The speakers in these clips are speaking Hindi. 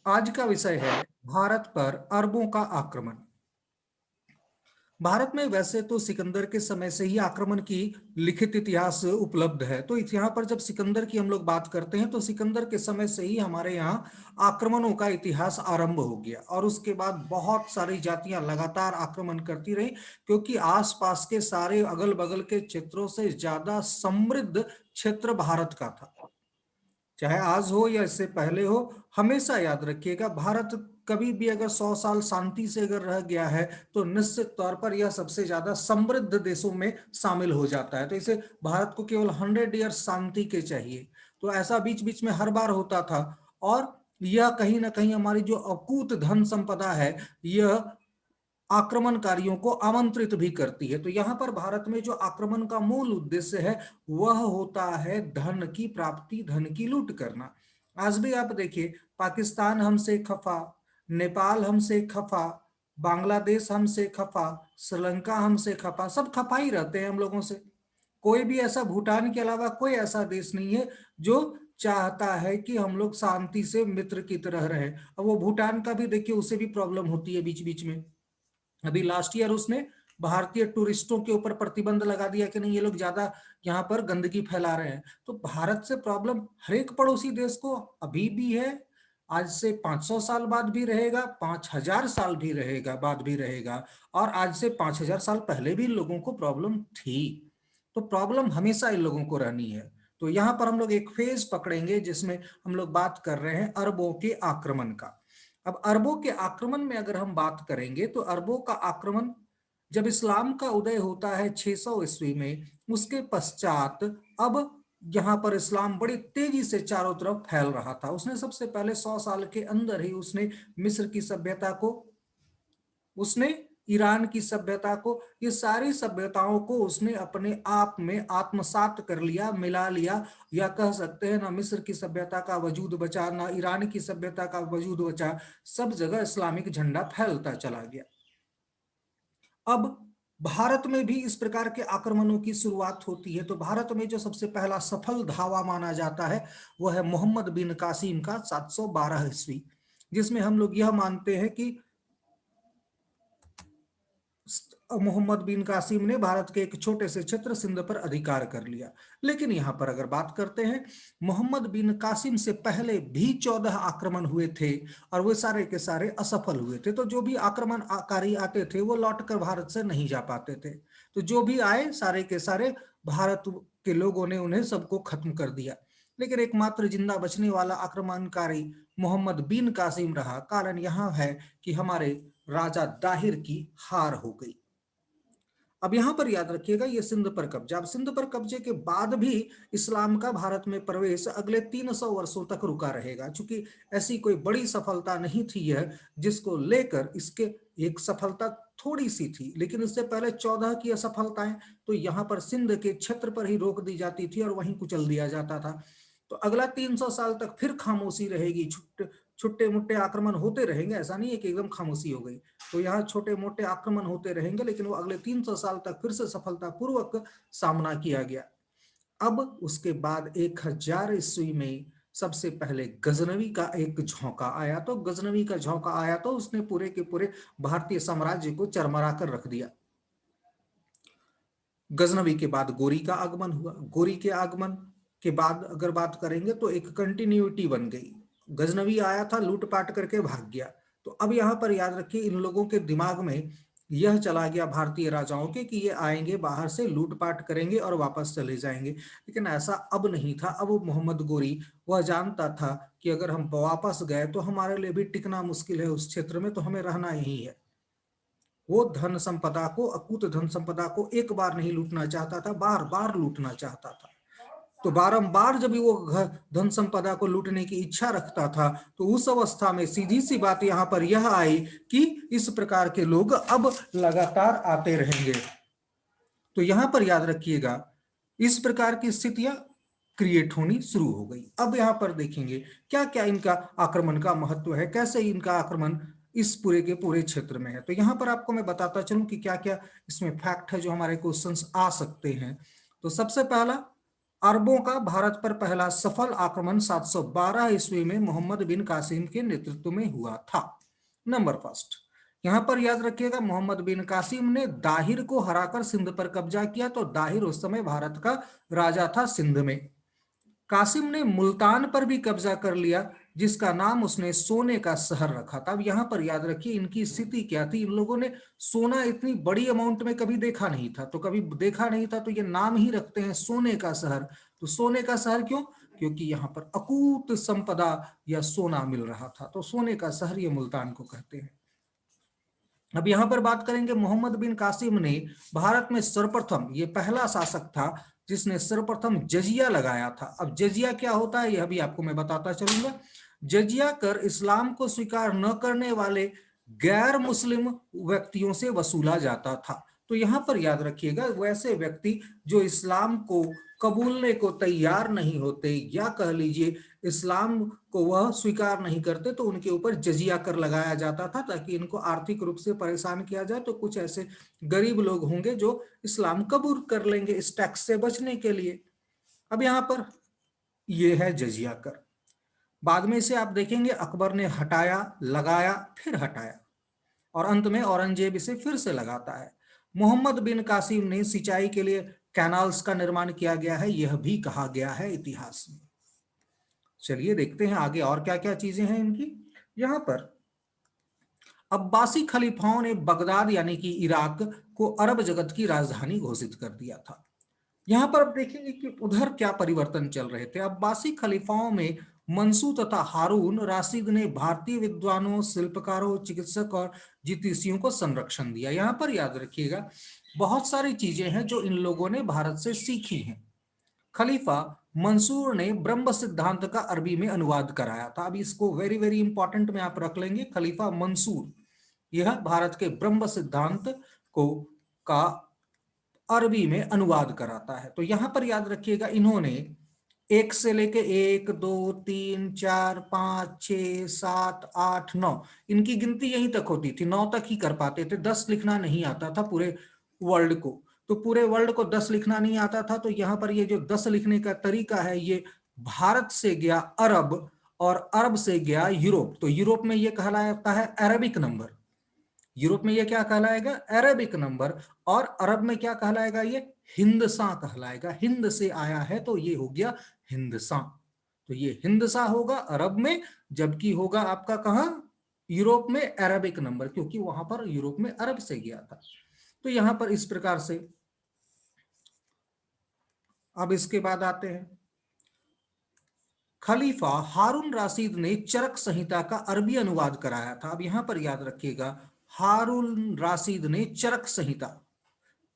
आज का विषय है भारत पर अरबों का आक्रमण। भारत में वैसे तो सिकंदर के समय से ही आक्रमण की लिखित इतिहास उपलब्ध है। तो यहाँ पर जब सिकंदर की हम लोग बात करते हैं तो सिकंदर के समय से ही हमारे यहाँ आक्रमणों का इतिहास आरंभ हो गया और उसके बाद बहुत सारी जातियां लगातार आक्रमण करती रही, क्योंकि आसपास के सारे अगल बगल के क्षेत्रों से ज्यादा समृद्ध क्षेत्र भारत का था। चाहे आज हो या इससे पहले हो, हमेशा याद रखिएगा, भारत कभी भी अगर 100 साल शांति से अगर रह गया है तो निश्चित तौर पर यह सबसे ज्यादा समृद्ध देशों में शामिल हो जाता है। तो इसे भारत को केवल 100 ईयर शांति के चाहिए। तो ऐसा बीच बीच में हर बार होता था और यह कहीं ना कहीं हमारी जो अकूत धन संपदा है, यह आक्रमणकारियों को आमंत्रित भी करती है। तो यहां पर भारत में जो आक्रमण का मूल उद्देश्य है वह होता है धन की प्राप्ति, धन की लूट करना। आज भी आप देखिए, पाकिस्तान हमसे खफा, नेपाल हमसे खफा, बांग्लादेश हमसे खफा, श्रीलंका हमसे खफा, सब खफा ही रहते हैं हम लोगों से। कोई भी ऐसा, भूटान के अलावा कोई ऐसा देश नहीं है जो चाहता है कि हम लोग शांति से मित्र की तरह रहे। अब वो भूटान का भी देखिए, उसे भी प्रॉब्लम होती है बीच बीच में। अभी लास्ट ईयर उसने भारतीय टूरिस्टों के ऊपर प्रतिबंध लगा दिया कि नहीं, ये लोग ज्यादा यहाँ पर गंदगी फैला रहे हैं। तो भारत से प्रॉब्लम हर एक पड़ोसी देश को अभी भी है, आज से 500 साल बाद भी रहेगा, 5000 साल भी रहेगा बाद भी रहेगा, और आज से 5000 साल पहले भी लोगों को प्रॉब्लम थी। तो प्रॉब्लम हमेशा इन लोगों को रहनी है। तो यहाँ पर हम लोग एक फेज पकड़ेंगे जिसमें हम लोग बात कर रहे हैं अरबों के आक्रमण का। अब अरबों के आक्रमण में अगर हम बात करेंगे तो अरबों का आक्रमण जब इस्लाम का उदय होता है 600 ईस्वी में, उसके पश्चात अब यहाँ पर इस्लाम बड़ी तेजी से चारों तरफ फैल रहा था। उसने सबसे पहले 100 साल के अंदर ही उसने मिस्र की सभ्यता को, उसने ईरान की सभ्यता को, ये सारी सभ्यताओं को उसने अपने आप में आत्मसात कर लिया, मिला लिया। या कह सकते हैं ना मिस्र की सभ्यता का वजूद बचा, ना ईरान की सभ्यता का वजूद बचा, सब जगह इस्लामिक झंडा फैलता चला गया। अब भारत में भी इस प्रकार के आक्रमणों की शुरुआत होती है। तो भारत में जो सबसे पहला सफल धावा माना जाता है वह है मोहम्मद बिन कासिम का 712 ईस्वी, जिसमें हम लोग यह मानते हैं कि मोहम्मद बिन कासिम ने भारत के एक छोटे से क्षेत्र सिंध पर अधिकार कर लिया। लेकिन यहां पर अगर बात करते हैं, मोहम्मद बिन कासिम से पहले भी 14 आक्रमण हुए थे और वे सारे के सारे असफल हुए थे। तो जो भी आक्रमणकारी आते थे वो लौटकर भारत से नहीं जा पाते थे। तो जो भी आए सारे के सारे भारत के लोगों ने उन्हें सबको खत्म कर दिया। लेकिन एकमात्र जिंदा बचने वाला आक्रमणकारी मोहम्मद बिन कासिम रहा। कारण यहां है कि हमारे राजा दाहिर की हार हो गई। अब यहां पर याद रखिएगा, ये सिंध पर कब्जा, अब सिंध पर कब्जे के बाद भी इस्लाम का भारत में प्रवेश अगले 300 वर्षों तक रुका रहेगा। चूंकि ऐसी कोई बड़ी सफलता नहीं थी यह, जिसको लेकर इसके एक सफलता थोड़ी सी थी, लेकिन इससे पहले 14 की असफलताएं, तो यहां पर सिंध के क्षेत्र पर ही रोक दी जाती थी और वहीं कुचल दिया जाता था। तो अगला 300 साल तक फिर खामोशी रहेगी, छुट्टे मुट्टे आक्रमण होते रहेंगे, ऐसा नहीं है कि एकदम खामोशी हो गई। तो यहाँ छोटे मोटे आक्रमण होते रहेंगे, लेकिन वो अगले 300 साल तक फिर से सफलतापूर्वक सामना किया गया। अब उसके बाद 1000 ईस्वी में सबसे पहले गजनवी का एक झोंका आया। तो गजनवी का झोंका आया तो उसने पूरे के पूरे भारतीय साम्राज्य को चरमरा कर रख दिया। गजनवी के बाद गोरी का आगमन हुआ। गोरी के आगमन के बाद अगर बात करेंगे तो एक कंटिन्यूटी बन गई। गजनवी आया था, लूटपाट करके भाग गया। तो अब यहां पर याद रखिए, इन लोगों के दिमाग में यह चला गया भारतीय राजाओं के कि ये आएंगे बाहर से, लूटपाट करेंगे और वापस चले जाएंगे। लेकिन ऐसा अब नहीं था। अब मोहम्मद गोरी वह जानता था कि अगर हम वापस गए तो हमारे लिए भी टिकना मुश्किल है उस क्षेत्र में, तो हमें रहना यही है। वो धन संपदा को, अकूत धन संपदा को एक बार नहीं लूटना चाहता था, बार बार लूटना चाहता था। तो बारंबार जब वो धन संपदा को लूटने की इच्छा रखता था, तो उस अवस्था में सीधी सी बात यहां पर यह आई कि इस प्रकार के लोग अब लगातार आते रहेंगे। तो यहां पर याद रखिएगा, इस प्रकार की स्थितियां क्रिएट होनी शुरू हो गई। अब यहां पर देखेंगे क्या क्या इनका आक्रमण का महत्व है, कैसे इनका आक्रमण इस पूरे के पूरे क्षेत्र में है। तो यहां पर आपको मैं बताता चलूं कि क्या क्या इसमें फैक्ट है जो हमारे क्वेश्चंस आ सकते हैं। तो सबसे पहला, अरबों का भारत पर पहला सफल आक्रमण 712 ईस्वी में मोहम्मद बिन कासिम के नेतृत्व में हुआ था। नंबर फर्स्ट, यहां पर याद रखिएगा मोहम्मद बिन कासिम ने दाहिर को हराकर सिंध पर कब्जा किया। तो दाहिर उस समय भारत का राजा था सिंध में। कासिम ने मुल्तान पर भी कब्जा कर लिया, जिसका नाम उसने सोने का शहर रखा था। अब यहां पर याद रखिए इनकी स्थिति क्या थी। इन लोगों ने सोना इतनी बड़ी अमाउंट में कभी देखा नहीं था, तो कभी देखा नहीं था तो ये नाम ही रखते हैं सोने का शहर। तो सोने का शहर क्यों? क्योंकि यहाँ पर अकूत संपदा या सोना मिल रहा था, तो सोने का शहर ये मुल्तान को कहते हैं। अब यहां पर बात करेंगे मोहम्मद बिन कासिम ने भारत में सर्वप्रथम, ये पहला शासक था जिसने सर्वप्रथम जजिया लगाया था। अब जजिया क्या होता है यह भी आपको मैं बताता चलूंगा। जजिया कर इस्लाम को स्वीकार न करने वाले गैर मुस्लिम व्यक्तियों से वसूला जाता था। तो यहां पर याद रखिएगा वैसे व्यक्ति जो इस्लाम को कबूलने को तैयार नहीं होते, या कह लीजिए इस्लाम को वह स्वीकार नहीं करते, तो उनके ऊपर जजिया कर लगाया जाता था ताकि इनको आर्थिक रूप से परेशान किया जाए। तो कुछ ऐसे गरीब लोग होंगे जो इस्लाम कबूल कर लेंगे इस टैक्स से बचने के लिए। अब यहां पर यह है जजिया कर। बाद में इसे आप देखेंगे अकबर ने हटाया, लगाया, फिर हटाया, और अंत में औरंगजेब इसे फिर से लगाता है। मोहम्मद बिन कासिम ने सिंचाई के लिए कैनाल्स का निर्माण किया गया है, यह भी कहा गया है इतिहास में। चलिए देखते हैं आगे और क्या क्या चीजें हैं इनकी। यहां पर अब्बासी खलीफाओं ने बगदाद यानी कि इराक को अरब जगत की राजधानी घोषित कर दिया था। यहां पर अब देखेंगे कि उधर क्या परिवर्तन चल रहे थे। अब्बासी खलीफाओं में मंसूर तथा हारून राशिद ने भारतीय विद्वानों, शिल्पकारों, चिकित्सक और ज्योतिषियों को संरक्षण दिया। यहां पर याद रखिएगा बहुत सारी चीजें हैं जो इन लोगों ने भारत से सीखी हैं। खलीफा मंसूर ने ब्रह्म सिद्धांत का अरबी में अनुवाद कराया था। अब इसको वेरी वेरी इंपॉर्टेंट में आप रख लेंगे, खलीफा मंसूर यह भारत के ब्रह्म सिद्धांत को का अरबी में अनुवाद कराता है। तो यहां पर याद रखिएगा इन्होंने एक से लेके 1 2 3 4 5 6 7 8 9 इनकी गिनती यहीं तक होती थी, 9 तक ही कर पाते थे। 10 लिखना नहीं आता था पूरे वर्ल्ड को। तो पूरे वर्ल्ड को 10 लिखना नहीं आता था, तो यहां पर ये जो 10 लिखने का तरीका है ये भारत से गया अरब और अरब से गया यूरोप। तो यूरोप में ये कहलाता है अरबिक नंबर। यूरोप में ये क्या कहलाएगा? Arabic number. और अरब में क्या कहलाएगा? ये हिंदसा कहलाएगा। हिंद से आया है तो ये हो गया हिंदसा। तो ये हिंदसा होगा अरब में, जबकि होगा आपका कहां? यूरोप में अरबिक नंबर, क्योंकि वहां पर यूरोप में अरब से गया था। तो यहां पर इस प्रकार से। अब इसके बाद आते हैं खलीफा हारून राशिद ने चरक संहिता का अरबी अनुवाद कराया था। अब यहां पर याद रखिएगा हारून राशिद ने चरक संहिता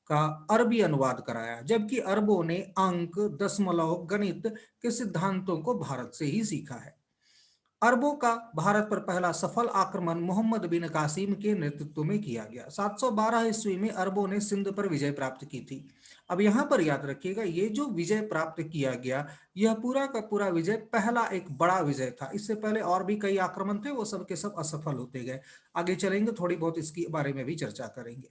का अरबी अनुवाद कराया, जबकि अरबों ने अंक, दशमलव, गणित के सिद्धांतों को भारत से ही सीखा है। अरबों का भारत पर पहला सफल आक्रमण मोहम्मद बिन कासिम के नेतृत्व में किया गया। 712 ईस्वी में अरबों ने सिंध पर विजय प्राप्त की थी। अब यहां पर याद रखिएगा ये जो विजय प्राप्त किया गया यह पूरा का पूरा विजय पहला एक बड़ा विजय था। इससे पहले और भी कई आक्रमण थे, वो सब के सब असफल होते गए। आगे चलेंगे थोड़ी बहुत इसके बारे में भी चर्चा करेंगे।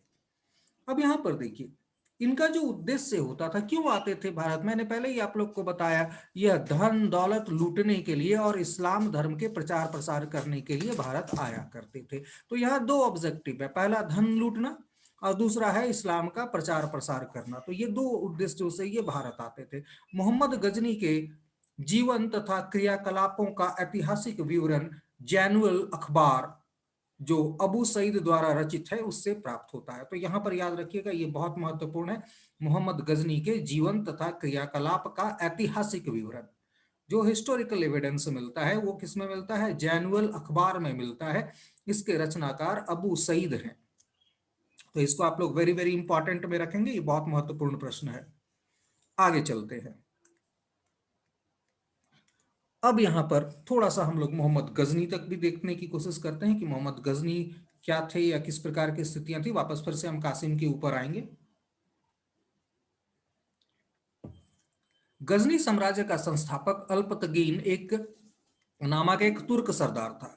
अब यहां पर देखिए इनका जो उद्देश्य होता था, क्यों आते थे भारत, मैंने पहले ही आप लोग को बताया, यह धन दौलत लूटने के लिए और इस्लाम धर्म के प्रचार प्रसार करने के लिए भारत आया करते थे। तो यहाँ दो ऑब्जेक्टिव है, पहला धन लूटना और दूसरा है इस्लाम का प्रचार प्रसार करना। तो ये दो उद्देश्यों से ये भारत आते थे। मोहम्मद गजनी के जीवन तथा क्रियाकलापों का ऐतिहासिक विवरण जैनुअल अखबार जो अबू सईद द्वारा रचित है उससे प्राप्त होता है। तो यहां पर याद रखिएगा ये बहुत महत्वपूर्ण है, मोहम्मद गजनी के जीवन तथा क्रियाकलाप का ऐतिहासिक विवरण। जो हिस्टोरिकल एविडेंस मिलता है वो किसमें मिलता है? जैनुअल अखबार में मिलता है। इसके रचनाकार अबू सईद हैं। तो इसको आप लोग वेरी वेरी इंपॉर्टेंट में रखेंगे, ये बहुत महत्वपूर्ण प्रश्न है। आगे चलते हैं। अब यहां पर थोड़ा सा हम लोग मोहम्मद गजनी तक भी देखने की कोशिश करते हैं कि मोहम्मद गजनी क्या थे या किस प्रकार की स्थितियां थी। वापस फिर से हम कासिम के ऊपर आएंगे। गजनी साम्राज्य का संस्थापक अल्पतगीन एक नामक एक तुर्क सरदार था।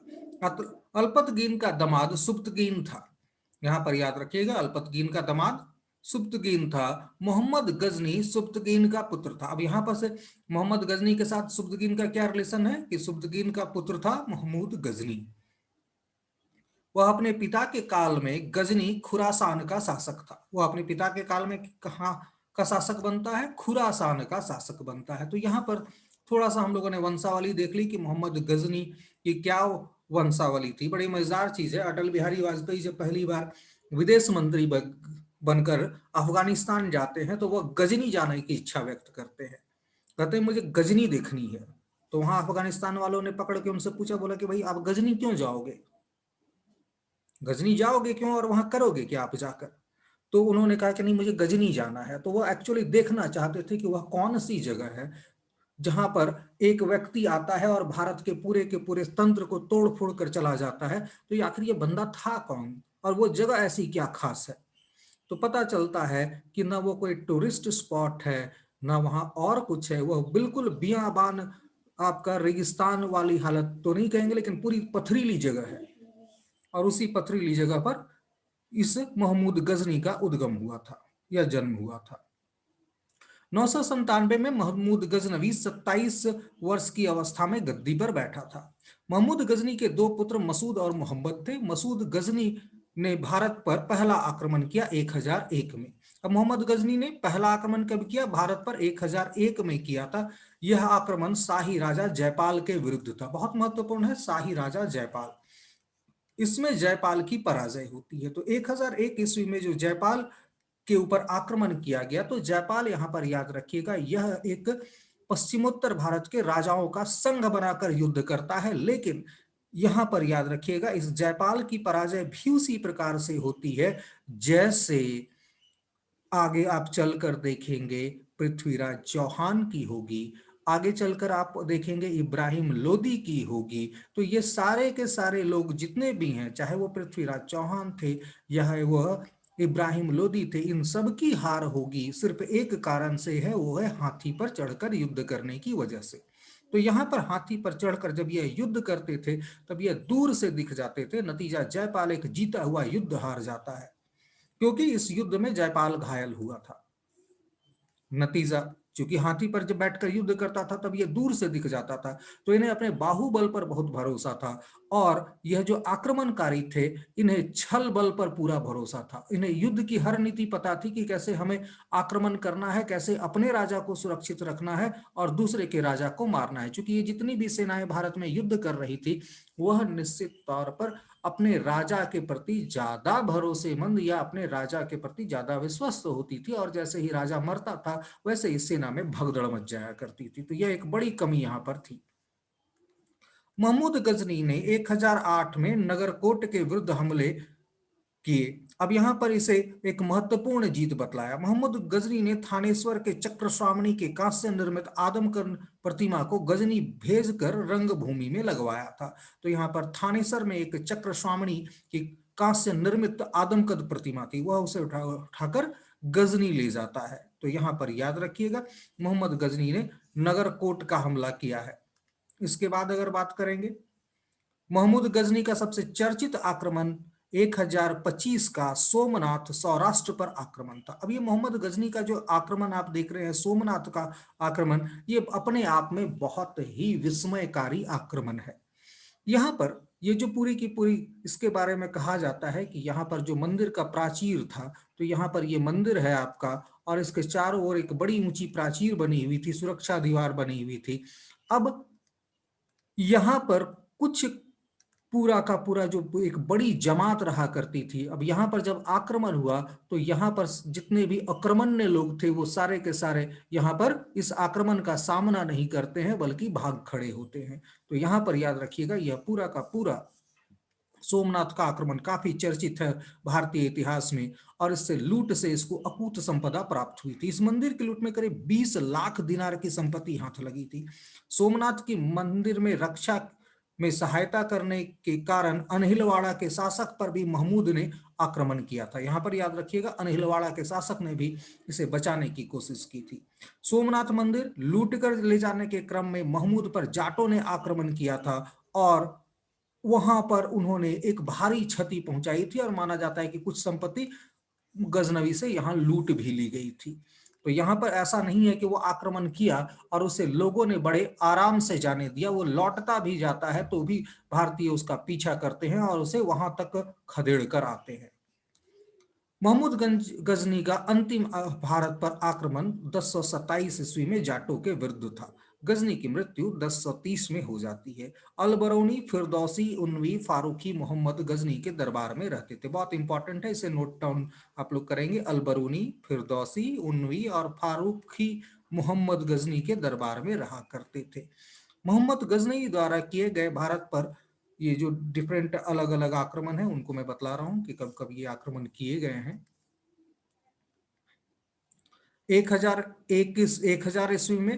अल्पतगीन का दामाद सुब्तगीन था। यहां पर याद रखिएगा अल्पतगीन का दामाद सुब्तगीन था। मोहम्मद गजनी सुब्तगीन का पुत्र था। अब यहां पर से मोहम्मद गजनी के साथ सुब्तगीन का क्या रिलेशन है कि सुब्तगीन का पुत्र था महमूद गजनी। वह अपने पिता के काल में गजनी खुरासान का शासक था। वह अपने पिता के काल में कहाँ का शासक बनता है? खुरासान का शासक बनता है। तो यहाँ पर थोड़ा सा हम लोगों ने वंशावली देख ली कि मोहम्मद गजनी की क्या वंशावली थी। बड़ी मजेदार चीज है। अटल बिहारी वाजपेयी जब पहली बार विदेश मंत्री बनकर अफगानिस्तान जाते हैं तो वह गजनी जाने की इच्छा व्यक्त करते हैं। कहते हैं मुझे गजनी देखनी है। तो वहां अफगानिस्तान वालों ने पकड़ के उनसे पूछा, बोला कि भाई आप गजनी क्यों जाओगे, गजनी जाओगे क्यों और वहां करोगे क्या आप जाकर? तो उन्होंने कहा कि नहीं मुझे गजनी जाना है। तो वो एक्चुअली देखना चाहते थे कि वह कौन सी जगह है जहां पर एक व्यक्ति आता है और भारत के पूरे तंत्र को तोड़ फोड़ कर चला जाता है। तो ये आखिर ये बंदा था कौन और वो जगह ऐसी क्या खास है? तो पता चलता है कि ना वो कोई टूरिस्ट स्पॉट है, ना वहां और कुछ है। वह बिल्कुल बियाबान, आपका रेगिस्तान वाली हालत तो नहीं कहेंगे लेकिन पूरी पथरीली जगह है। और उसी पथरीली जगह पर इस महमूद गजनी का उद्गम हुआ था या जन्म हुआ था। 997 में महमूद गजनवी 27 वर्ष की अवस्था में गद्दी पर बैठा था। महमूद गजनी के दो पुत्र मसूद और मोहम्मद थे। मसूद गजनी ने भारत पर पहला आक्रमण किया 1001 में। अब मोहम्मद गजनी ने पहला आक्रमण कब किया? भारत पर 1001 में किया था। यह आक्रमण शाही राजा जयपाल के विरुद्ध था। बहुत महत्वपूर्ण है, शाही राजा जयपाल। इसमें जयपाल की पराजय होती है। तो 1001 ईस्वी में जो जयपाल के ऊपर आक्रमण किया गया, तो जयपाल यहां पर याद रखिएगा यह एक पश्चिमोत्तर भारत के राजाओं का संघ बनाकर युद्ध करता है। लेकिन यहां पर याद रखिएगा इस जयपाल की पराजय भी उसी प्रकार से होती है जैसे आगे आप चलकर देखेंगे पृथ्वीराज चौहान की होगी, आगे चलकर आप देखेंगे इब्राहिम लोदी की होगी। तो ये सारे के सारे लोग जितने भी हैं, चाहे वो पृथ्वीराज चौहान थे या वह इब्राहिम लोदी थे, इन सब की हार होगी सिर्फ एक कारण से है, वो है हाथी पर चढ़कर युद्ध करने की वजह से। तो यहां पर हाथी पर चढ़कर जब यह युद्ध करते थे तब यह दूर से दिख जाते थे। नतीजा जयपाल एक जीता हुआ युद्ध हार जाता है क्योंकि इस युद्ध में जयपाल घायल हुआ था। नतीजा, क्योंकि हाथी पर जब बैठकर युद्ध करता था तब ये दूर से दिख जाता था, तो इन्हें अपने बाहुबल पर बहुत भरोसा था। और यह जो आक्रमणकारी थे इन्हें छल बल पर पूरा भरोसा था। इन्हें युद्ध की हर नीति पता थी कि कैसे हमें आक्रमण करना है, कैसे अपने राजा को सुरक्षित रखना है और दूसरे के राजा को मारना है। क्योंकि ये जितनी भी सेनाएं भारत में युद्ध कर रही थी वह निश्चित तौर पर अपने राजा के प्रति ज्यादा भरोसेमंद या अपने राजा के प्रति ज्यादा विश्वस्त होती थी। और जैसे ही राजा मरता था वैसे ही सेना में भगदड़ मच जाया करती थी। तो यह एक बड़ी कमी यहां पर थी। महमूद गजनी ने 1008 में नगरकोट के विरुद्ध हमले किए। अब यहां पर इसे एक महत्वपूर्ण जीत बतलाया। मोहम्मद गजनी ने थानेश्वर के चक्रश्रावणी के कांस्य निर्मित आदमकद प्रतिमा को गजनी भेजकर रंगभूमि में लगवाया था। तो यहाँ पर थानेसर में एक चक्रश्रावणी की कांस्य निर्मित आदमकद प्रतिमा थी, वह उसे उठाकर गजनी ले जाता है। तो यहाँ पर याद रखिएगा मोहम्मद गजनी ने नगरकोट का हमला किया है। इसके बाद अगर बात करेंगे, महमूद गजनी का सबसे चर्चित आक्रमण 1025 का सोमनाथ सौराष्ट्र पर आक्रमण था। अब ये मोहम्मद गजनी का जो आक्रमण आप देख रहे हैं, सोमनाथ का आक्रमण, ये अपने आप में बहुत ही विस्मयकारी आक्रमण है। यहाँ पर ये जो पूरी की पूरी इसके बारे में कहा जाता है कि यहाँ पर जो मंदिर का प्राचीर था, तो यहाँ पर ये मंदिर है आपका और इसके चारों ओर एक बड़ी ऊंची प्राचीर बनी हुई थी, सुरक्षा दीवार बनी हुई थी। अब यहाँ पर कुछ पूरा का पूरा जो एक बड़ी जमात रहा करती थी, अब यहाँ पर जब आक्रमण हुआ तो यहाँ पर जितने भी आक्रमण्य लोग थे वो सारे के सारे यहाँ पर इस आक्रमण का सामना नहीं करते हैं बल्कि भाग खड़े होते हैं। तो यहाँ पर याद रखिएगा यह पूरा का पूरा सोमनाथ का आक्रमण काफी चर्चित है भारतीय इतिहास में। और इससे लूट से इसको अकूत संपदा प्राप्त हुई थी। इस मंदिर की लूट में करीब 20 लाख दिनार की संपत्ति हाथ लगी थी। सोमनाथ की मंदिर में रक्षा में सहायता करने के कारण अनहिलवाड़ा के शासक पर भी महमूद ने आक्रमण किया था। यहां पर याद रखिएगा अनहिलवाड़ा के शासक ने भी इसे बचाने की कोशिश की थी। सोमनाथ मंदिर लूट कर ले जाने के क्रम में महमूद पर जाटों ने आक्रमण किया था और वहां पर उन्होंने एक भारी क्षति पहुंचाई थी और माना जाता है कि कुछ संपत्ति गजनवी से यहाँ लूट भी ली गई थी। तो यहाँ पर ऐसा नहीं है कि वो आक्रमण किया और उसे लोगों ने बड़े आराम से जाने दिया, वो लौटता भी जाता है तो भी भारतीय उसका पीछा करते हैं और उसे वहां तक खदेड़ कर आते हैं। महमूद गजनी का अंतिम भारत पर आक्रमण 1027 ईस्वी में जाटों के विरुद्ध था। गजनी की मृत्यु 1030 में हो जाती है। अलबरौनी, फिरदौसी, उन्वी, फारूकी मोहम्मद गजनी के दरबार में रहते थे। बहुत इंपॉर्टेंट है, इसे नोट डाउन आप लोग करेंगे। अलबरूनी, फिरदौसी, उन्वी और फारूकी मोहम्मद गजनी के दरबार में रहा करते थे। मोहम्मद गजनी द्वारा किए गए भारत पर ये जो डिफरेंट अलग अलग आक्रमण है उनको मैं बतला रहा हूं कि कब कब ये आक्रमण किए गए हैं। 1001 ईस्वी में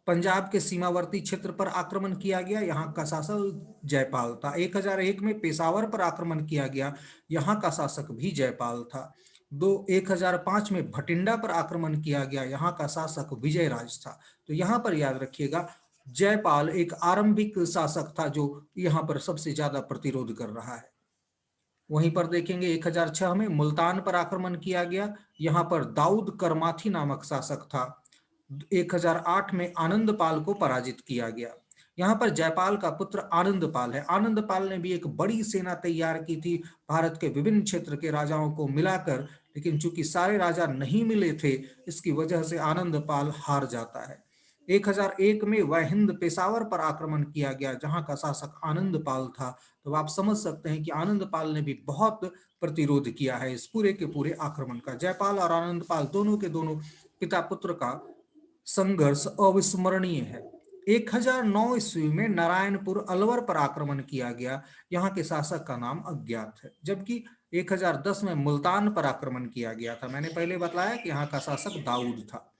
पंजाब के सीमावर्ती क्षेत्र पर आक्रमण किया गया, यहाँ का शासक जयपाल था। 1001 में पेशावर पर आक्रमण किया गया, यहाँ का शासक भी जयपाल था। 1005 में भटिंडा पर आक्रमण किया गया, यहाँ का शासक विजयराज था। तो यहाँ पर याद रखिएगा, जयपाल एक आरंभिक शासक था जो यहाँ पर सबसे ज्यादा प्रतिरोध कर रहा है। वहीं पर देखेंगे 1006 में मुल्तान पर आक्रमण किया गया, यहां पर दाऊद करमाथी नामक शासक था। 1008 में आनंदपाल को पराजित किया गया। यहाँ पर जयपाल का पुत्र आनंदपाल है। आनंदपाल ने भी एक बड़ी सेना तैयार की थी भारत के विभिन्न क्षेत्र के राजाओं को मिलाकर, लेकिन चूंकि सारे राजा नहीं मिले थे, इसकी वजह से आनंदपाल हार जाता है। 1001 में वह हिंद पेशावर पर आक्रमण किया गया, जहां का शासक आनंदपाल था। तो आप समझ सकते हैं कि आनंदपाल ने भी बहुत प्रतिरोध किया है इस पूरे के पूरे आक्रमण का। जयपाल और आनंदपाल दोनों के दोनों पिता पुत्र का संघर्ष अविस्मरणीय है। 1009 ईस्वी में नारायणपुर अलवर पर आक्रमण किया गया, यहाँ के शासक का नाम अज्ञात है। जबकि 1010 में मुल्तान पर आक्रमण किया गया था, मैंने पहले बताया कि यहाँ का शासक दाऊद था।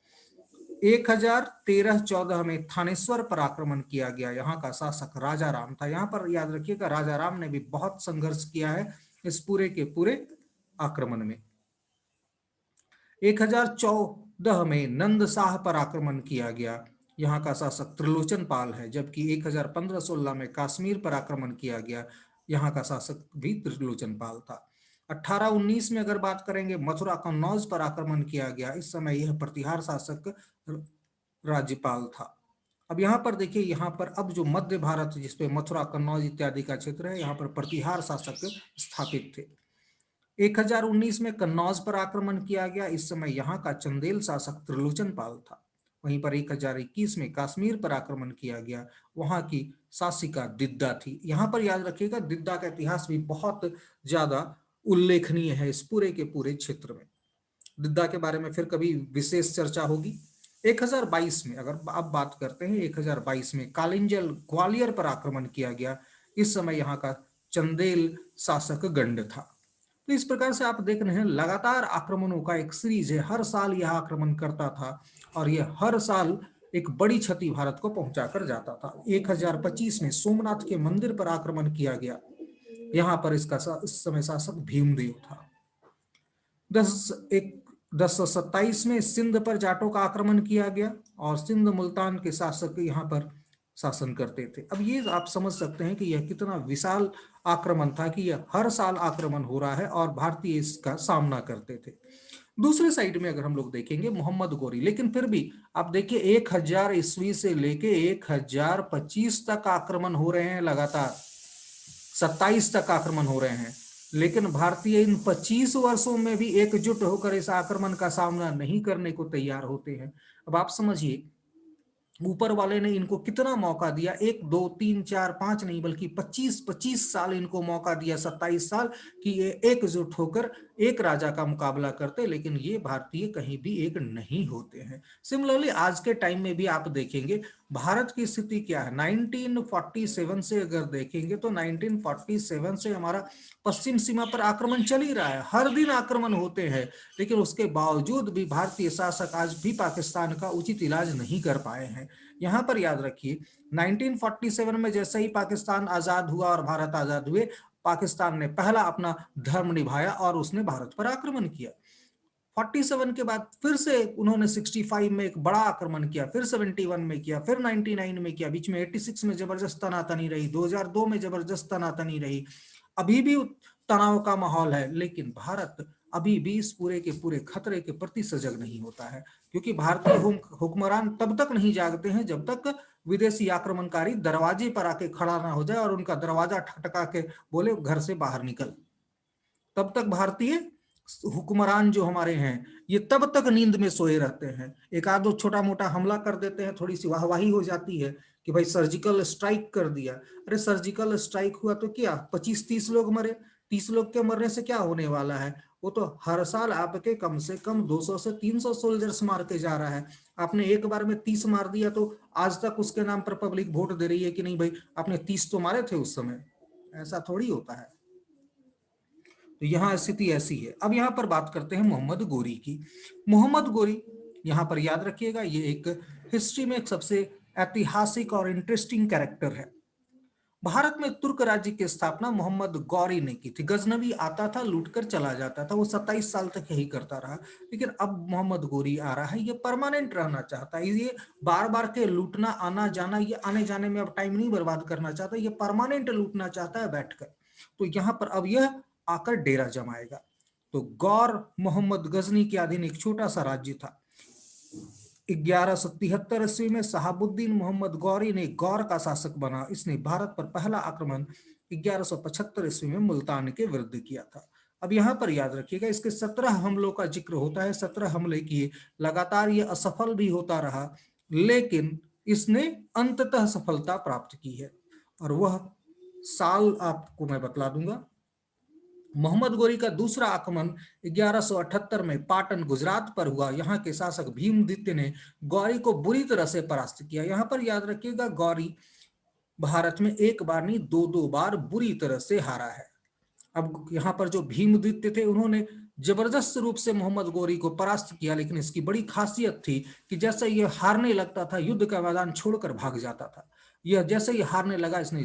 1013-14 में थानेश्वर पर आक्रमण किया गया, यहाँ का शासक राजा राम था। यहाँ पर याद रखिएगा, राजा राम ने भी बहुत संघर्ष किया है इस पूरे के पूरे आक्रमण में। 1014 में नंदशाह पर आक्रमण किया गया, यहाँ का शासक त्रिलोचन पाल है। जबकि 1015-16 में कश्मीर पर आक्रमण किया गया, यहाँ का शासक भी त्रिलोचन पाल था। 1819 में अगर बात करेंगे, मथुरा कन्नौज पर आक्रमण किया गया, इस समय यह प्रतिहार शासक राज्यपाल था। अब यहाँ पर देखिए, यहाँ पर अब जो मध्य भारत जिसपे मथुरा कन्नौज इत्यादि का क्षेत्र है, यहाँ पर प्रतिहार शासक स्थापित थे। 1019 में कन्नौज पर आक्रमण किया गया, इस समय यहाँ का चंदेल शासक त्रिलोचन पाल था। वहीं पर 1021 में कश्मीर पर आक्रमण किया गया, वहां की शासिका दिद्दा थी। यहाँ पर याद रखिएगा, दिद्दा का इतिहास भी बहुत ज्यादा उल्लेखनीय है इस पूरे के पूरे क्षेत्र में। दिद्दा के बारे में फिर कभी विशेष चर्चा होगी। 1022 में अगर अब बात करते हैं, 1022 में कालिंजल ग्वालियर पर आक्रमण किया गया, इस समय यहाँ का चंदेल शासक गंड था। तो इस प्रकार से आप देख रहे हैं, लगातार आक्रमणों का एक सीरीज है। हर साल यह आक्रमण करता था और यह हर साल एक बड़ी क्षति भारत को पहुंचा कर जाता था। 1025 में सोमनाथ के मंदिर पर आक्रमण किया गया, यहाँ पर इसका इस समय शासक भीमदेव था। 1027 में सिंध पर जाटों का आक्रमण किया गया और सिंध मुल्तान के शासक यहाँ पर शासन करते थे। अब ये आप समझ सकते हैं कि यह कितना विशाल आक्रमण था कि यह हर साल आक्रमण हो रहा है और भारतीय इसका सामना करते थे। दूसरे साइड में अगर हम लोग देखेंगे, मोहम्मद गोरी, लेकिन फिर भी आप देखिए 1000 ईस्वी से लेके 1025 तक आक्रमण हो रहे हैं, लगातार 27 तक आक्रमण हो रहे हैं, लेकिन भारतीय इन 25 वर्षों में भी एकजुट होकर इस आक्रमण का सामना नहीं करने को तैयार होते हैं। अब आप समझिए, ऊपर वाले ने इनको कितना मौका दिया, 1 2 3 4 5 नहीं बल्कि 25 साल इनको मौका दिया, 27 साल कि ये एकजुट होकर एक राजा का मुकाबला करते, लेकिन ये भारतीय कहीं भी एक नहीं होते हैं। सिमिलरली आज के टाइम में भी आप देखेंगे भारत की स्थिति क्या है। 1947 से अगर देखेंगे तो 1947 से हमारा पश्चिम सीमा पर आक्रमण चल ही रहा है, हर दिन आक्रमण होते हैं, लेकिन उसके बावजूद भी भारतीय शासक आज भी पाकिस्तान का उचित इलाज नहीं कर पाए हैं। यहाँ पर याद रखिए, 1947 में जैसे ही पाकिस्तान आजाद हुआ और भारत आजाद हुए, पाकिस्तान ने पहला अपना धर्म निभाया और उसने भारत पर आक्रमण किया। 47 के बाद फिर से उन्होंने 65 में एक बड़ा आक्रमण किया, फिर 71 में किया, फिर 99 में किया, बीच में 86 में जबरदस्त तनातनी रही, 2002 में जबरदस्त तनातनी रही, अभी भी तनाव का माहौल है, लेकिन भारत अभी भी इस पूरे के पूरे खतरे के प्रति सजग नहीं होता है, क्योंकि भारतीय हुक्मरान तब तक नहीं जागते हैं जब तक विदेशी आक्रमणकारी दरवाजे पर आके खड़ा ना हो जाए और उनका दरवाजा ठकठका के बोले घर से बाहर निकल। तब तक भारतीय हुक्मरान जो हमारे हैं ये तब तक नींद में सोए रहते हैं। एक आधो छोटा मोटा हमला कर देते हैं, थोड़ी सी वाहवाही हो जाती है कि भाई सर्जिकल स्ट्राइक कर दिया। अरे सर्जिकल स्ट्राइक हुआ तो क्या 25-30 लोग मरे, 30 लोग के मरने से क्या होने वाला है? वो तो हर साल आपके कम से कम 200 से 300 सोल्जर्स मार के जा रहा है। आपने एक बार में 30 मार दिया तो आज तक उसके नाम पर पब्लिक वोट दे रही है कि नहीं भाई आपने 30 तो मारे थे उस समय। ऐसा थोड़ी होता है। तो यहाँ स्थिति ऐसी है। अब यहाँ पर बात करते हैं मोहम्मद गोरी की। मोहम्मद गोरी यहाँ पर याद रखिएगा ये एक हिस्ट्री में एक सबसे ऐतिहासिक और इंटरेस्टिंग कैरेक्टर है। भारत में तुर्क राज्य की स्थापना मोहम्मद गौरी ने की थी। गजनवी आता था लूटकर चला जाता था, वो 27 साल तक यही करता रहा। लेकिन अब मोहम्मद गोरी आ रहा है, ये परमानेंट रहना चाहता है, ये बार बार के लूटना आना जाना, ये आने जाने में अब टाइम नहीं बर्बाद करना चाहता, ये परमानेंट लूटना चाहता है बैठकर। तो यहाँ पर अब यह आकर डेरा जमाएगा। तो गौर मोहम्मद गजनी के अधीन एक छोटा सा राज्य था। 1173 ईस्वी में शहाबुद्दीन मोहम्मद गौरी ने गौर का शासक बना। इसने भारत पर पहला आक्रमण 1175 ईस्वी में मुल्तान के विरुद्ध किया था। अब यहाँ पर याद रखिएगा इसके 17 हमलों का जिक्र होता है, 17 हमले किए, लगातार ये असफल भी होता रहा, लेकिन इसने अंततः सफलता प्राप्त की है। और वह साल आपको मैं बतला दूंगा। मोहम्मद गोरी का दूसरा आक्रमण 1178 में पाटन गुजरात पर हुआ। यहाँ के शासक भीमदित्य ने गौरी को बुरी तरह से परास्त किया। यहाँ पर याद रखिएगा गौरी भारत में एक बार नहीं दो दो बार बुरी तरह से हारा है। अब यहाँ पर जो भीमदित्य थे उन्होंने जबरदस्त रूप से मोहम्मद गोरी को परास्त किया, लेकिन इसकी बड़ी खासियत थी कि जैसे ये हारने लगता था युद्ध का मैदान छोड़कर भाग जाता था। यह जैसे ही हारने लगा इसने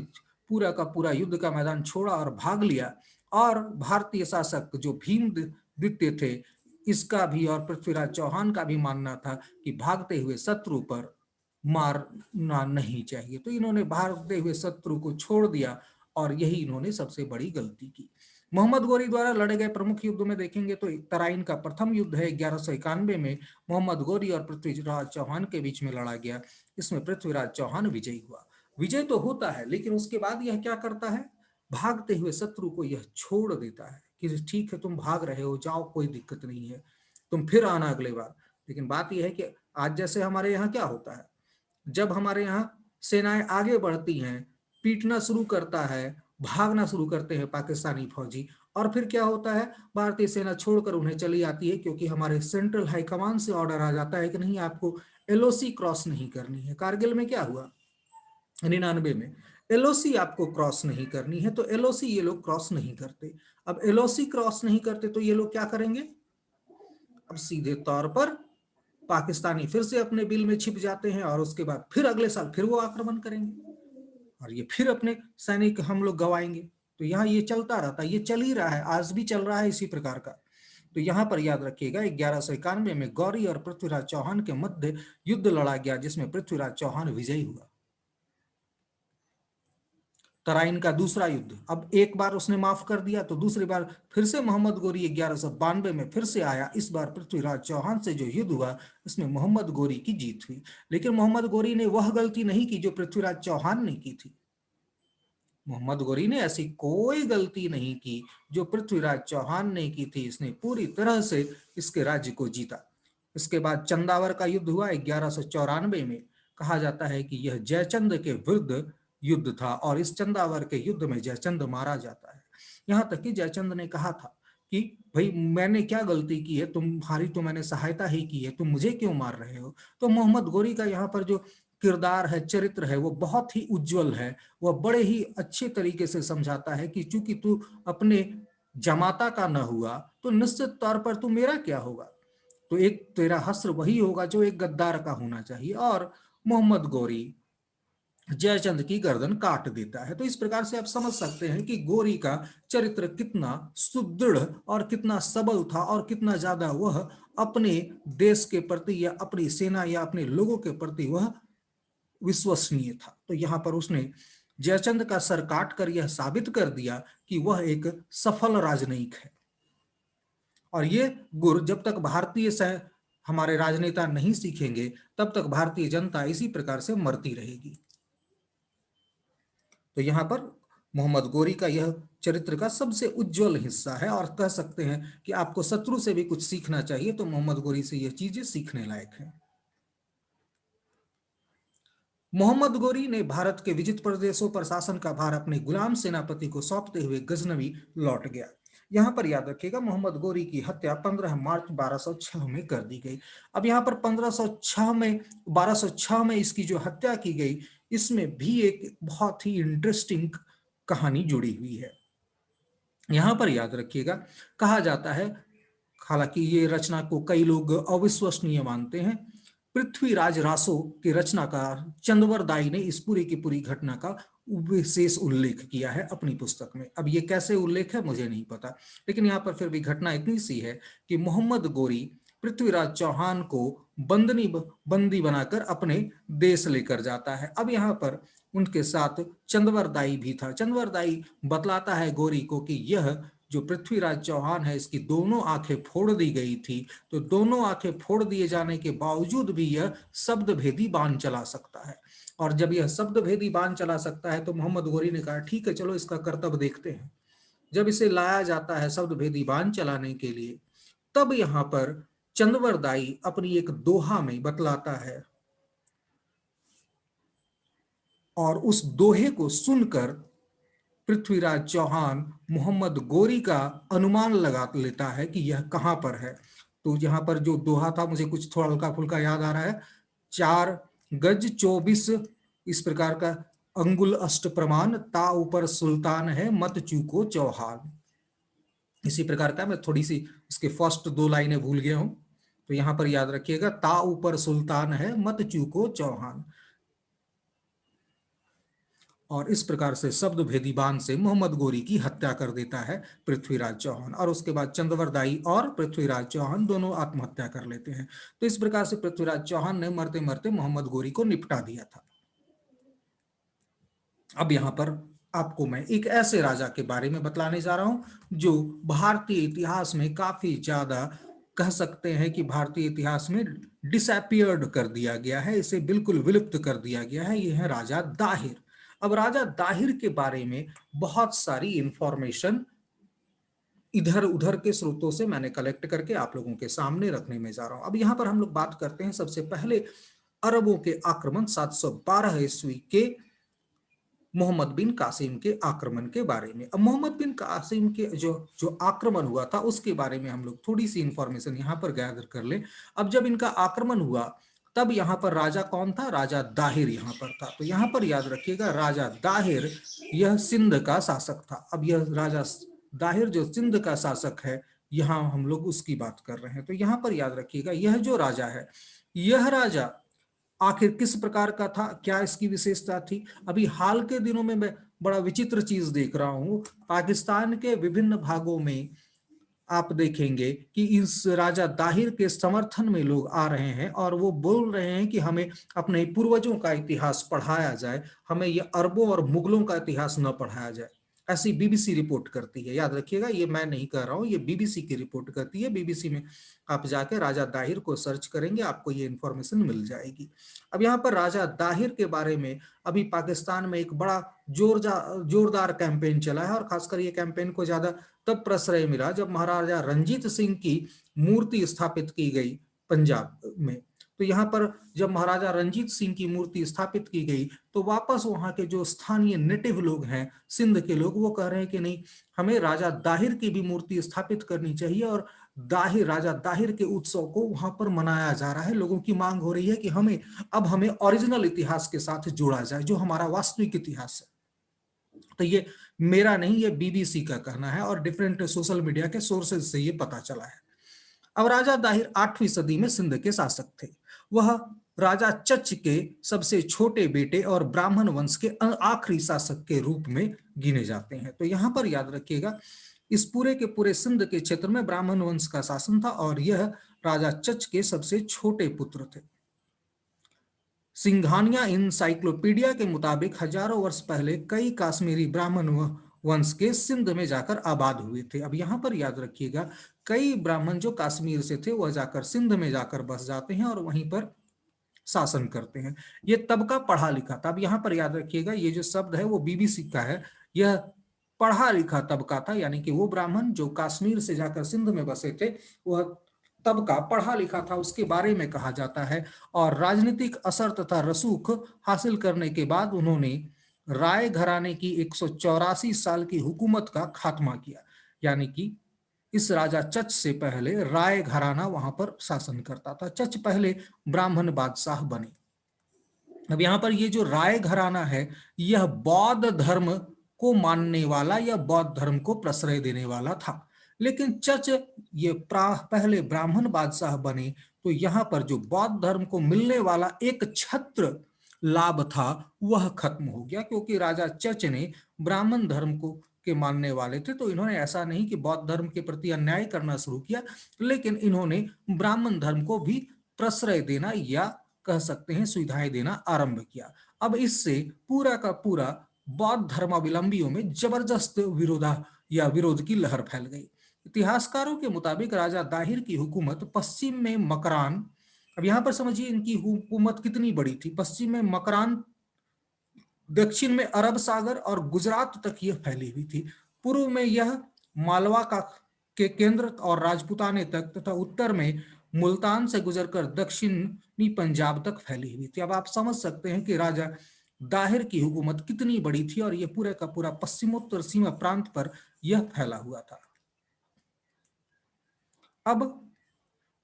पूरा का पूरा युद्ध का मैदान छोड़ा और भाग लिया। और भारतीय शासक जो भीमदित्य थे इसका भी और पृथ्वीराज चौहान का भी मानना था कि भागते हुए शत्रु पर मारना नहीं चाहिए। तो इन्होंने भागते हुए शत्रु को छोड़ दिया और यही इन्होंने सबसे बड़ी गलती की। मोहम्मद गोरी द्वारा लड़े गए प्रमुख युद्ध में देखेंगे तो तराइन का प्रथम युद्ध है 1191 में मोहम्मद गोरी और पृथ्वीराज चौहान के बीच में लड़ा गया। इसमें पृथ्वीराज चौहान विजयी हुआ। विजय तो होता है लेकिन उसके बाद यह क्या करता है, भागते हुए शत्रु को यह छोड़ देता है कि ठीक है तुम भाग रहे हो जाओ कोई दिक्कत नहीं है, तुम फिर आना अगले बार। लेकिन बात यह है कि आज जैसे हमारे यहाँ क्या होता है, जब हमारे यहाँ सेनाएं आगे बढ़ती हैं, पीटना शुरू करता है, भागना शुरू करते हैं पाकिस्तानी फौजी, और फिर क्या होता है भारतीय सेना छोड़कर उन्हें चली आती है क्योंकि हमारे सेंट्रल हाईकमान से ऑर्डर आ जाता है कि नहीं आपको एलओसी क्रॉस नहीं करनी है। कारगिल में क्या हुआ 99 में, एलओसी आपको क्रॉस नहीं करनी है, तो एलओसी ये लोग क्रॉस नहीं करते। अब एलओसी क्रॉस नहीं करते तो ये लोग क्या करेंगे, अब सीधे तौर पर पाकिस्तानी फिर से अपने बिल में छिप जाते हैं और उसके बाद फिर अगले साल फिर वो आक्रमण करेंगे और ये फिर अपने सैनिक हम लोग गवाएंगे। तो यहाँ ये चलता रहता है, ये चल ही रहा है, आज भी चल रहा है इसी प्रकार का। तो यहाँ पर याद रखिएगा 1191 में गौरी और पृथ्वीराज चौहान के मध्य युद्ध लड़ा गया जिसमें पृथ्वीराज चौहान विजयी हुआ। तराइन का दूसरा युद्ध, अब एक बार उसने माफ कर दिया तो दूसरी बार फिर से मोहम्मद गोरी 1192 में फिर से आया। इस बार पृथ्वीराज चौहान से जो युद्ध हुआ इसमें मोहम्मद गोरी की जीत हुई। लेकिन मोहम्मद गोरी ने वह गलती नहीं की जो पृथ्वीराज चौहान ने की थी। मोहम्मद गोरी ने ऐसी कोई गलती नहीं की जो पृथ्वीराज चौहान ने की थी। इसने पूरी तरह से इसके राज्य को जीता। इसके बाद चंदावर का युद्ध हुआ 1194 में। कहा जाता है कि यह जयचंद के विरुद्ध युद्ध था और इस चंदावर के युद्ध में जयचंद मारा जाता है। यहाँ तक कि जयचंद ने कहा था कि भाई मैंने क्या गलती की है, तुम्हारी तो मैंने सहायता ही की है, तुम मुझे क्यों मार रहे हो। तो मोहम्मद गोरी का यहाँ पर जो किरदार है, चरित्र है, वो बहुत ही उज्जवल है। वह बड़े ही अच्छे तरीके से समझाता है कि चूंकि तू अपने जमाता का न हुआ तो निश्चित तौर पर तू मेरा क्या होगा। तो एक तेरा हस्र वही होगा जो एक गद्दार का होना चाहिए। और मोहम्मद गोरी जयचंद की गर्दन काट देता है। तो इस प्रकार से आप समझ सकते हैं कि गोरी का चरित्र कितना सुदृढ़ और कितना सबल था और कितना ज्यादा वह अपने देश के प्रति या अपनी सेना या अपने लोगों के प्रति वह विश्वसनीय था। तो यहां पर उसने जयचंद का सर काट कर यह साबित कर दिया कि वह एक सफल राजनयिक है। और ये गुर जब तक हमारे राजनेता नहीं सीखेंगे तब तक भारतीय जनता इसी प्रकार से मरती रहेगी। तो यहां पर मोहम्मद गोरी का यह चरित्र का सबसे उज्जवल हिस्सा है और कह सकते हैं कि आपको शत्रु से भी कुछ सीखना चाहिए तो मोहम्मद गोरी से यह चीजें सीखने लायक है। मोहम्मद गोरी ने भारत के विजित प्रदेशों पर शासन का भार अपने गुलाम सेनापति को सौंपते हुए गजनवी लौट गया। यहां पर याद रखिएगा मोहम्मद गोरी की हत्या 15 मार्च 1206 में कर दी गई। अब यहां पर 1206 में इसकी जो हत्या की गई, इसमें भी एक बहुत ही इंटरेस्टिंग कहानी जुड़ी हुई है। यहां पर याद रखिएगा, कहा जाता है, हालांकि ये रचना को कई लोग अविश्वसनीय मानते हैं, पृथ्वीराज रासो के रचनाकार चंदवर दाई ने इस पूरी की पूरी घटना का विशेष उल्लेख किया है अपनी पुस्तक में। अब ये कैसे उल्लेख है मुझे नहीं पता, लेकिन यहाँ पर फिर भी घटना इतनी सी है कि मोहम्मद गोरी पृथ्वीराज चौहान को बंदी बनाकर अपने देश लेकर जाता है। अब यहाँ पर उनके साथ चंदवर दाई भी था। चंदवर दाई बतलाता है गोरी को कि यह जो पृथ्वीराज चौहान है इसकी दोनों आंखें फोड़ दी गई थी, तो दोनों आंखें फोड़ दिए जाने के बावजूद भी यह शब्द भेदी बाण चला सकता है। और जब यह शब्द भेदी बाण चला सकता है तो मोहम्मद गोरी ने कहा ठीक है चलो इसका कर्तव्य देखते हैं। जब इसे लाया जाता है शब्द भेदी बाण चलाने के लिए, तब यहां पर चंदवर दाई अपनी एक दोहा में बतलाता है और उस दोहे को सुनकर पृथ्वीराज चौहान मोहम्मद गोरी का अनुमान लगा लेता है कि यह कहां पर है। तो यहां पर जो दोहा था मुझे कुछ थोड़ा हल्का फुल्का याद आ रहा है, 4 गज 24 इस प्रकार का अंगुल अष्ट प्रमाण, ता ऊपर सुल्तान है मत चूको चौहान। इसी प्रकार का, मैं थोड़ी सी इसके फर्स्ट 2 लाइनें भूल गया हूं, तो यहां पर याद रखिएगा, ता ऊपर सुल्तान है मत चूको चौहान। और इस प्रकार से शब्द भेदी बाण से मोहम्मद गोरी की हत्या कर देता है पृथ्वीराज चौहान, और उसके बाद चंदवर दाई और पृथ्वीराज चौहान दोनों आत्महत्या कर लेते हैं। तो इस प्रकार से पृथ्वीराज चौहान ने मरते मरते मोहम्मद गोरी को निपटा दिया था। अब यहां पर आपको मैं एक ऐसे राजा के बारे में बतलाने जा रहा हूं जो भारतीय इतिहास में काफी ज्यादा, कह सकते हैं कि भारतीय इतिहास में डिसअपियर्ड कर दिया गया है, इसे बिल्कुल विलुप्त कर दिया गया है। यह है राजा दाहिर। अब राजा दाहिर के बारे में बहुत सारी इंफॉर्मेशन इधर उधर के स्रोतों से मैंने कलेक्ट करके आप लोगों के सामने रखने में जा रहा हूं। अब यहां पर हम लोग बात करते हैं सबसे पहले अरबों के आक्रमण 712 ईस्वी के मोहम्मद बिन कासिम के आक्रमण के बारे में। अब मोहम्मद बिन कासिम के जो जो आक्रमण हुआ था उसके बारे में हम लोग थोड़ी सी इंफॉर्मेशन यहाँ पर गैदर कर ले। अब जब इनका आक्रमण हुआ तब यहाँ पर राजा कौन था, राजा दाहिर यहाँ पर था। तो यहाँ पर याद रखिएगा राजा दाहिर यह सिंध का शासक था। अब यह राजा दाहिर जो सिंध का शासक है, यहाँ हम लोग उसकी बात कर रहे हैं। तो यहाँ पर याद रखिएगा यह जो राजा है, यह राजा आखिर किस प्रकार का था, क्या इसकी विशेषता थी। अभी हाल के दिनों में मैं बड़ा विचित्र चीज देख रहा हूं, पाकिस्तान के विभिन्न भागों में आप देखेंगे कि इस राजा दाहिर के समर्थन में लोग आ रहे हैं और वो बोल रहे हैं कि हमें अपने पूर्वजों का इतिहास पढ़ाया जाए, हमें ये अरबों और मुगलों का इतिहास न पढ़ाया जाए। ऐसी बीबीसी रिपोर्ट करती है, याद रखिएगा ये मैं नहीं कह रहा हूं, ये बीबीसी की रिपोर्ट करती है। बीबीसी में आप जाकर राजा दाहिर को सर्च करेंगे आपको ये इंफॉर्मेशन मिल जाएगी। अब यहाँ पर राजा दाहिर के बारे में अभी पाकिस्तान में एक बड़ा जोरदार कैंपेन चला है, और खासकर ये कैंपेन को ज्यादा तब प्रश्रय मिला जब महाराजा रंजीत सिंह की मूर्ति स्थापित की गई पंजाब में। तो यहाँ पर जब महाराजा रंजीत सिंह की मूर्ति स्थापित की गई तो वापस वहां के जो स्थानीय नेटिव लोग हैं, सिंध के लोग, वो कह रहे हैं कि नहीं, हमें राजा दाहिर की भी मूर्ति स्थापित करनी चाहिए, और राजा दाहिर के उत्सव को वहां पर मनाया जा रहा है। लोगों की मांग हो रही है कि हमें ओरिजिनल इतिहास के साथ जोड़ा जाए, जो हमारा वास्तविक इतिहास है। तो ये मेरा नहीं, ये बीबीसी का कहना है और डिफरेंट सोशल मीडिया के सोर्सेज से ये पता चला है। अब राजा दाहिर 8वीं सदी में सिंध के शासक थे। वह राजा चच के सबसे छोटे बेटे और ब्राह्मण वंश के आखिरी शासक के रूप में गिने जाते हैं। तो यहां पर याद रखिएगा इस पूरे के पूरे सिंध के क्षेत्र में ब्राह्मण वंश का शासन था और यह राजा चच के सबसे छोटे पुत्र थे। सिंघानिया इंसाइक्लोपीडिया के मुताबिक हजारों वर्ष पहले कई काश्मीरी ब्राह्मण वंश के सिंध में जाकर आबाद हुए थे। अब यहाँ पर याद रखिएगा, कई ब्राह्मण जो कश्मीर से थे वह जाकर सिंध में जाकर बस जाते हैं और वहीं पर शासन करते हैं। ये तबका पढ़ा लिखा था। अब यहाँ पर याद रखिएगा, ये जो शब्द है वो बीबीसी का है। यह पढ़ा लिखा तबका था, यानी कि वो ब्राह्मण जो कश्मीर से जाकर सिंध में बसे थे, वह तबका पढ़ा लिखा था, उसके बारे में कहा जाता है। और राजनीतिक असर तथा रसूख हासिल करने के बाद उन्होंने राय घराने की 184 साल की हुकूमत का खात्मा किया। यानी कि इस राजा चच से पहले राय घराना वहां पर शासन करता था। चच पहले ब्राह्मण बादशाह बने। अब यहाँ पर ये जो राय घराना है, यह बौद्ध धर्म को मानने वाला या बौद्ध धर्म को प्रश्रय देने वाला था। लेकिन चच ये पहले ब्राह्मण बादशाह बने, तो यहाँ पर जो बौद्ध धर्म को मिलने वाला एक छत्र लाभ था वह खत्म हो गया, क्योंकि राजा चच ने ब्राह्मण धर्म को के मानने वाले थे। तो इन्होंने ऐसा नहीं कि बौद्ध धर्म के प्रति अन्याय करना शुरू किया, लेकिन इन्होंने ब्राह्मण धर्म को भी प्रश्रय देना या कह सकते हैं सुविधाएं देना आरंभ किया। अब इससे पूरा का पूरा बौद्ध धर्मावलंबियों में जबरदस्त विरोध की लहर फैल गई। इतिहासकारों के मुताबिक राजा दाहिर की हुकूमत पश्चिम में मकरान, अब यहां पर समझिए इनकी हुकूमत कितनी बड़ी थी। पश्चिम में मकरान, दक्षिण में अरब सागर और गुजरात तक यह फैली हुई थी। पूर्व में यह मालवा का के केंद्र और राजपुताने तक तथा उत्तर में मुल्तान से गुजरकर दक्षिणी पंजाब तक फैली हुई थी। अब आप समझ सकते हैं कि राजा दाहिर की हुकूमत कितनी बड़ी थी और यह पूरे का पूरा पश्चिमोत्तर सीमा प्रांत पर यह फैला हुआ था। अब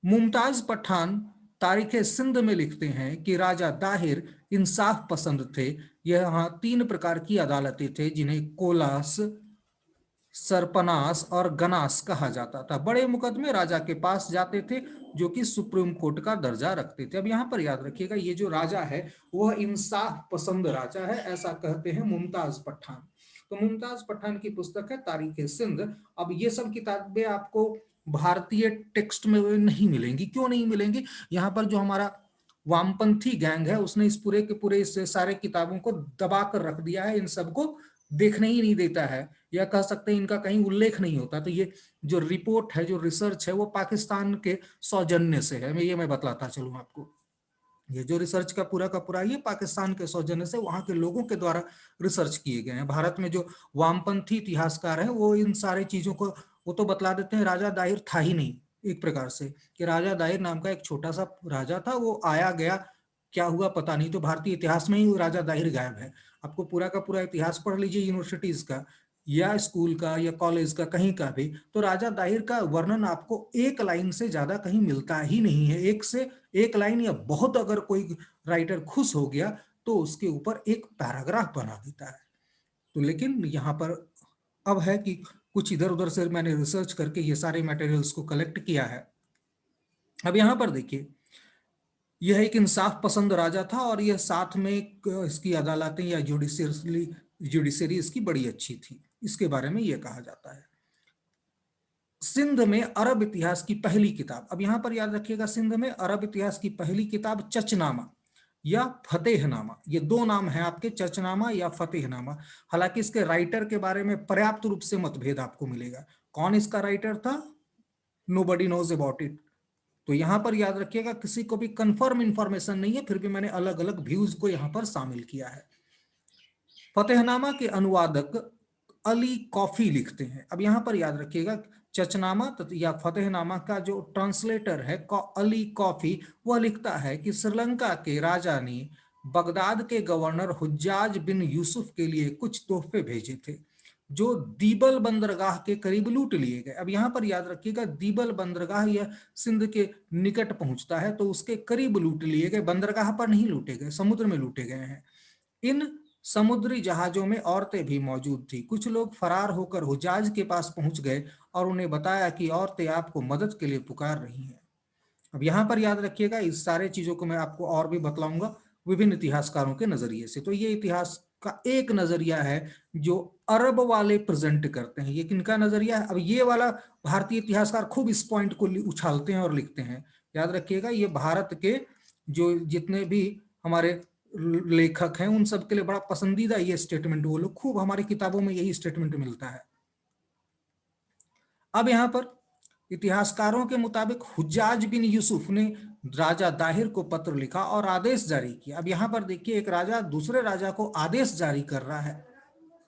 मुमताज पठान तारीख सिंध में लिखते हैं कि राजा दाहिर इंसाफ पसंद थे। यहाँ 3 प्रकार की अदालतें थे, जिन्हें कोलास, सरपनास और गनास कहा जाता था। बड़े मुकदमे राजा के पास जाते थे, जो कि सुप्रीम कोर्ट का दर्जा रखते थे। अब यहाँ पर याद रखिएगा, ये जो राजा है वह इंसाफ पसंद राजा है, ऐसा कहते हैं मुमताज पठान। तो मुमताज पठान की पुस्तक है तारीख सिंध। अब ये सब किताबें आपको भारतीय टेक्स्ट में नहीं मिलेंगी। क्यों नहीं मिलेंगी? यहाँ पर जो हमारा वामपंथी गैंग है उसने इस पूरे के पूरे इस सारे किताबों को दबा कर रख दिया है, इन सबको देखने ही नहीं देता है, या कह सकते हैं इनका कहीं उल्लेख नहीं होता। तो ये जो रिपोर्ट है, जो रिसर्च है, वो पाकिस्तान के सौजन्य से है। मैं बताता चलूं आपको, ये जो रिसर्च का पूरा ये पाकिस्तान के सौजन्य से वहां के लोगों के द्वारा रिसर्च किए गए हैं। भारत में जो वामपंथी इतिहासकार हैं वो इन सारी चीजों को वो तो बतला देते हैं राजा दाहिर था ही नहीं, एक प्रकार से, कि राजा दाहिर नाम का एक छोटा सा राजा था, वो आया गया, क्या हुआ पता नहीं। तो भारतीय इतिहास में ही राजा दाहिर गायब है। आपको पूरा का पूरा इतिहास पढ़ लीजिए यूनिवर्सिटीज का या स्कूल का या कॉलेज का, कहीं का भी, तो राजा दाहिर का वर्णन आपको एक लाइन से ज्यादा कहीं मिलता ही नहीं है। एक से एक लाइन, या बहुत अगर कोई राइटर खुश हो गया तो उसके ऊपर एक पैराग्राफ बना देता है। तो लेकिन यहाँ पर अब है कि कुछ इधर उधर से मैंने रिसर्च करके ये सारे मटेरियल्स को कलेक्ट किया है। अब यहाँ पर देखिए, यह एक इंसाफ पसंद राजा था और यह साथ में इसकी अदालतें या जुडिशरी इसकी बड़ी अच्छी थी, इसके बारे में यह कहा जाता है। सिंध में अरब इतिहास की पहली किताब, अब यहां पर याद रखिएगा, सिंध में अरब इतिहास की पहली किताब चचनामा या फतेहनामा, ये 2 नाम है आपके, चचनामा या फतेहनामा। हालांकि इसके राइटर के बारे में पर्याप्त रूप से मतभेद आपको मिलेगा। कौन इसका राइटर था, नोबडी नोज अबाउट इट। तो यहां पर याद रखिएगा, किसी को भी कंफर्म इंफॉर्मेशन नहीं है, फिर भी मैंने अलग अलग व्यूज को यहां पर शामिल किया है। फतेहनामा के अनुवादक अली कॉफी लिखते हैं। अब यहां पर याद रखिएगा, चचनामा या फतेहनामा का जो ट्रांसलेटर है अली कॉफी, वह लिखता है कि श्रीलंका के राजा ने बगदाद के गवर्नर हुज्जाज बिन यूसुफ के लिए कुछ तोहफे भेजे थे, जो दीबल बंदरगाह के करीब लूट लिए गए। अब यहां पर याद रखिएगा, दीबल बंदरगाह यह सिंध के निकट पहुंचता है, तो उसके करीब लूट लिए गए, बंदरगाह पर नहीं लूटे गए, समुद्र में लूटे गए हैं। इन समुद्री जहाजों में औरतें भी मौजूद थी। कुछ लोग फरार होकर हुजाज के पास पहुंच गए और उन्हें बताया कि औरतें आपको मदद के लिए पुकार रही हैं। अब यहां पर याद रखिएगा, इस सारे चीजों को मैं आपको और भी बतलाऊंगा विभिन्न इतिहासकारों के नजरिए से। तो ये इतिहास का एक नजरिया है जो अरब वाले प्रेजेंट करते हैं। ये किनका नजरिया है? अब ये वाला भारतीय इतिहासकार खूब इस पॉइंट को उछालते हैं और लिखते हैं। याद रखिएगा, ये भारत के जो जितने भी हमारे लेखक हैं उन सब के लिए बड़ा पसंदीदा ये स्टेटमेंट, वो लोग खूब हमारी किताबों में यही स्टेटमेंट मिलता है। अब यहाँ पर इतिहासकारों के मुताबिक हुज्जाज बिन यूसुफ ने राजा दाहिर को पत्र लिखा और आदेश जारी किया। अब यहाँ पर देखिए, एक राजा दूसरे राजा को आदेश जारी कर रहा है।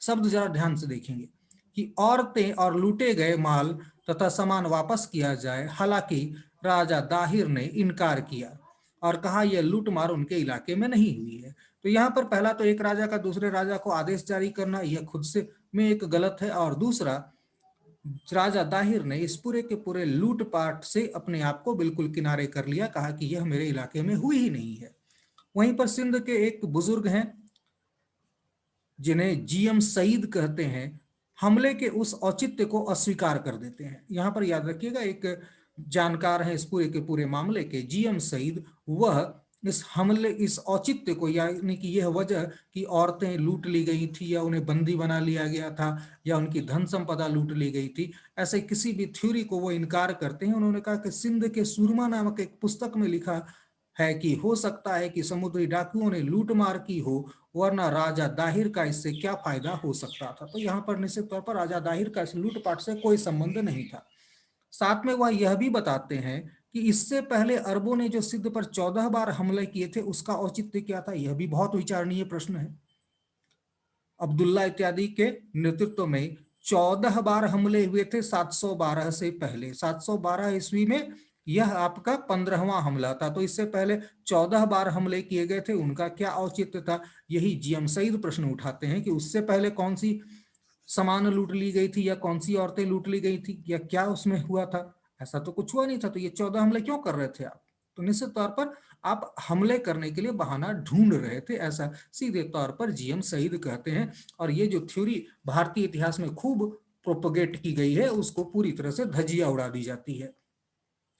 शब्द जरा ध्यान से देखेंगे कि औरतें और लूटे गए माल तथा सामान वापस किया जाए। हालांकि राजा दाहिर ने इनकार किया और कहा यह लूटमार उनके इलाके में नहीं हुई है। तो यहाँ पर पहला तो एक राजा का दूसरे राजा को आदेश जारी करना यह खुद से में एक गलत है, और दूसरा राजा दाहिर ने इस पूरे के पूरे लूटपाट से अपने आप को बिल्कुल किनारे कर लिया, कहा कि यह मेरे इलाके में हुई ही नहीं है। वहीं पर सिंध के एक बुजुर्ग हैं जिन्हें जीएम सईद कहते हैं, हमले के उस औचित्य को अस्वीकार कर देते हैं। यहां पर याद रखिएगा, एक जानकार है इस पूरे के पूरे मामले के, जीएम सईद, वह इस हमले, इस औचित्य को, यानी कि यह वजह कि औरतें लूट ली गई थी या उन्हें बंदी बना लिया गया था या उनकी धन संपदा लूट ली गई थी, ऐसे किसी भी थ्योरी को वो इनकार करते हैं। उन्होंने कहा कि सिंध के सूरमा नामक एक पुस्तक में लिखा है कि हो सकता है कि समुद्री डाकुओं ने लूटमार की हो, वरना राजा दाहिर का इससे क्या फायदा हो सकता था। तो यहाँ पर निश्चित तौर पर राजा दाहिर का इस लूटपाट से कोई संबंध नहीं था। साथ में वह यह भी बताते हैं कि इससे पहले अरबों ने जो सिद्ध पर 14 बार हमले किए थे उसका औचित्य क्या था। यह भी बहुत विचारणीय प्रश्न है। अब्दुल्ला इत्यादि के नेतृत्व में 14 बार हमले हुए थे 712 से पहले। 712 ईस्वी में यह आपका 15वां हमला था। तो इससे पहले 14 बार हमले किए गए थे, उनका क्या औचित्य था। यही जीएम सईद प्रश्न उठाते हैं कि उससे पहले कौन सी सामान लूट ली गई थी या कौन सी औरतें लूट ली गई थी या क्या उसमें हुआ था। ऐसा तो कुछ हुआ नहीं था, तो ये 14 हमले क्यों कर रहे थे आप। तो निश्चित तौर पर आप हमले करने के लिए बहाना ढूंढ रहे थे, ऐसा सीधे तौर पर जीएम सईद कहते हैं। और ये जो थ्योरी भारतीय इतिहास में खूब प्रोपोगेट की गई है, उसको पूरी तरह से धजिया उड़ा दी जाती है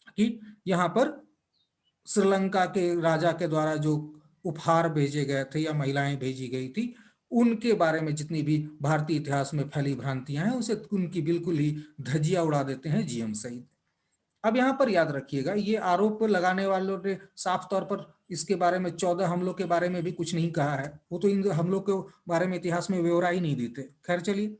कि यहाँ पर श्रीलंका के राजा के द्वारा जो उपहार भेजे गए थे या महिलाएं भेजी गई थी, उनके बारे में जितनी भी भारतीय इतिहास में फैली भ्रांतियां हैं, उसे उनकी बिल्कुल ही धजिया उड़ा देते हैं जीएम सईद। अब यहाँ पर याद रखिएगा, ये आरोप लगाने वालों ने साफ तौर पर इसके बारे में 14 हमलों के बारे में भी कुछ नहीं कहा है। वो तो इन हमलों के बारे में इतिहास में ब्यौरा ही नहीं देते। खैर चलिए,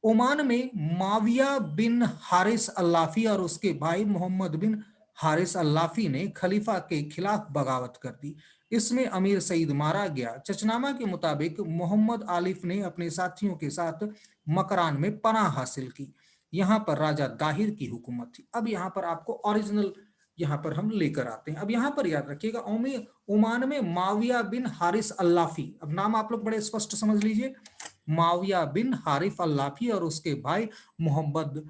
ओमान में माविया बिन हारिस अल्लाफी और उसके भाई मोहम्मद बिन हारिस अल्लाफी ने खलीफा के खिलाफ बगावत कर दी। इसमें अमीर सईद मारा गया। चचनामा के मुताबिक मोहम्मद आलिफ ने अपने साथियों के साथ मकरान में पनाह हासिल की। यहाँ पर राजा दाहिर की हुकूमत थी। अब यहाँ पर आपको ओरिजिनल यहाँ पर हम लेकर आते हैं। अब यहाँ पर याद रखिएगा, ओमान में माविया बिन हारिस अल्लाफी, अब नाम आप लोग बड़े स्पष्ट समझ लीजिए, माविया बिन हारिफ अल्लाफी और उसके भाई मोहम्मद